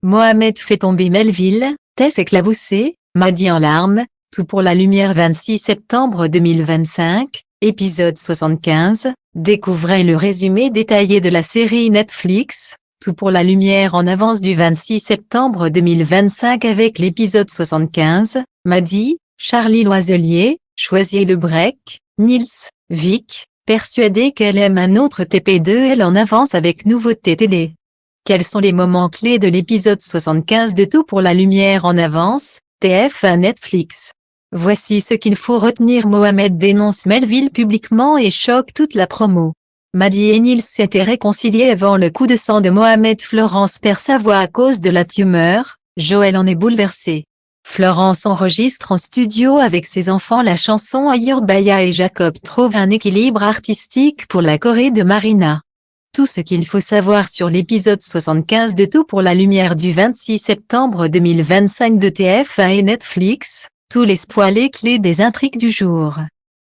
Mohamed fait tomber Melville, Tess éclaboussée, Maddy en larmes, tout pour la lumière 26 septembre 2025, épisode 75, découvrez le résumé détaillé de la série Netflix, tout pour la lumière en avance du 26 septembre 2025 avec l'épisode 75, Maddy, Charlie Loiselier, choisit le break, Niels, Vic, persuadée qu'elle aime un autre TP2L en avance avec nouveauté télé. Quels sont les moments clés de l'épisode 75 de Tout pour la lumière en avance, TF1 Netflix? Voici ce qu'il faut retenir. Mohamed dénonce Melville publiquement et choque toute la promo. Maddy et Niels s'étaient réconciliés avant le coup de sang de Mohamed. Florence perd sa voix à cause de la tumeur, Joël en est bouleversé. Florence enregistre en studio avec ses enfants la chanson Ailleurs. Baya et Jacob trouvent un équilibre artistique pour la choré de Marina. Tout ce qu'il faut savoir sur l'épisode 75 de Tout pour la lumière du 26 septembre 2025 de TF1 et Netflix, tous les spoilers clés des intrigues du jour.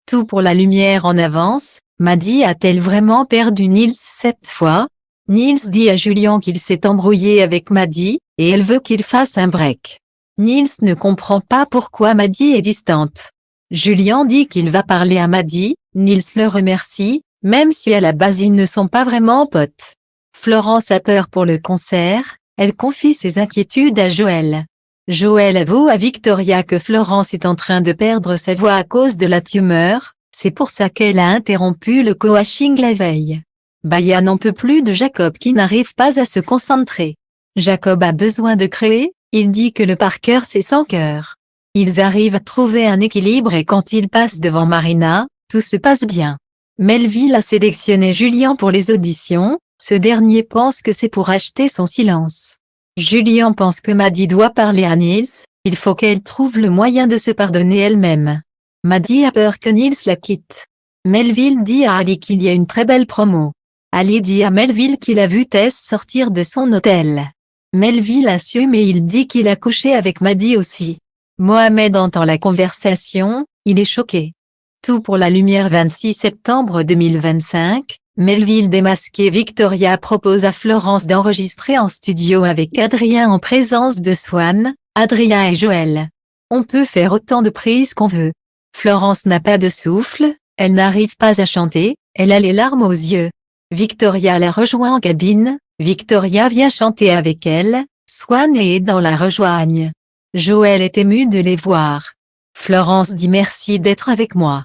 Tout pour la lumière en avance, Maddy a-t-elle vraiment perdu Niels cette fois? Niels dit à Julien qu'il s'est embrouillé avec Maddy, et elle veut qu'il fasse un break. Niels ne comprend pas pourquoi Maddy est distante. Julien dit qu'il va parler à Maddy, Niels le remercie, même si à la base ils ne sont pas vraiment potes. Florence a peur pour le concert, elle confie ses inquiétudes à Joël. Joël avoue à Victoria que Florence est en train de perdre sa voix à cause de la tumeur, c'est pour ça qu'elle a interrompu le coaching la veille. Baya n'en peut plus de Jacob qui n'arrive pas à se concentrer. Jacob a besoin de créer, il dit que le par cœur c'est sans cœur. Ils arrivent à trouver un équilibre et quand ils passent devant Marina, tout se passe bien. Melville a sélectionné Julien pour les auditions, ce dernier pense que c'est pour acheter son silence. Julien pense que Maddy doit parler à Niels, il faut qu'elle trouve le moyen de se pardonner elle-même. Maddy a peur que Niels la quitte. Melville dit à Ali qu'il y a une très belle promo. Ali dit à Melville qu'il a vu Tess sortir de son hôtel. Melville assume et il dit qu'il a couché avec Maddy aussi. Mohamed entend la conversation, il est choqué. Tout pour la lumière 26 septembre 2025, Melville démasqué. Victoria propose à Florence d'enregistrer en studio avec Adrien en présence de Swan, Adrien et Joël. On peut faire autant de prises qu'on veut. Florence n'a pas de souffle, elle n'arrive pas à chanter, elle a les larmes aux yeux. Victoria la rejoint en cabine, Victoria vient chanter avec elle, Swan et Aidan la rejoignent. Joël est ému de les voir. Florence dit merci d'être avec moi.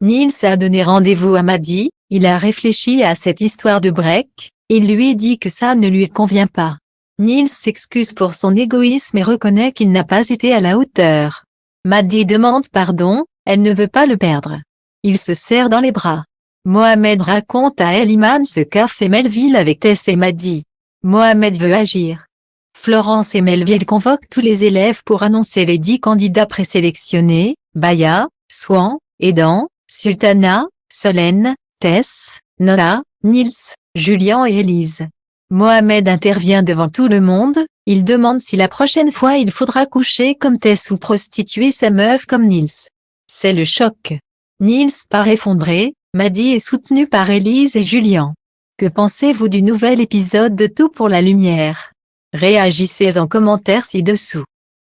Niels a donné rendez-vous à Maddy, il a réfléchi à cette histoire de break, il lui dit que ça ne lui convient pas. Niels s'excuse pour son égoïsme et reconnaît qu'il n'a pas été à la hauteur. Maddy demande pardon, elle ne veut pas le perdre. Il se serre dans les bras. Mohamed raconte à Eliman ce qu'a fait Melville avec Tess et Maddy. Mohamed veut agir. Florence et Melville convoquent tous les élèves pour annoncer les 10 candidats présélectionnés, Baya, Swan, Aidan, Sultana, Solène, Tess, Noah, Niels, Julien et Elise. Mohamed intervient devant tout le monde, il demande si la prochaine fois il faudra coucher comme Tess ou prostituer sa meuf comme Niels. C'est le choc. Niels part effondré, Maddy est soutenu par Elise et Julien. Que pensez-vous du nouvel épisode de Tout pour la lumière? Réagissez en commentaire ci-dessous.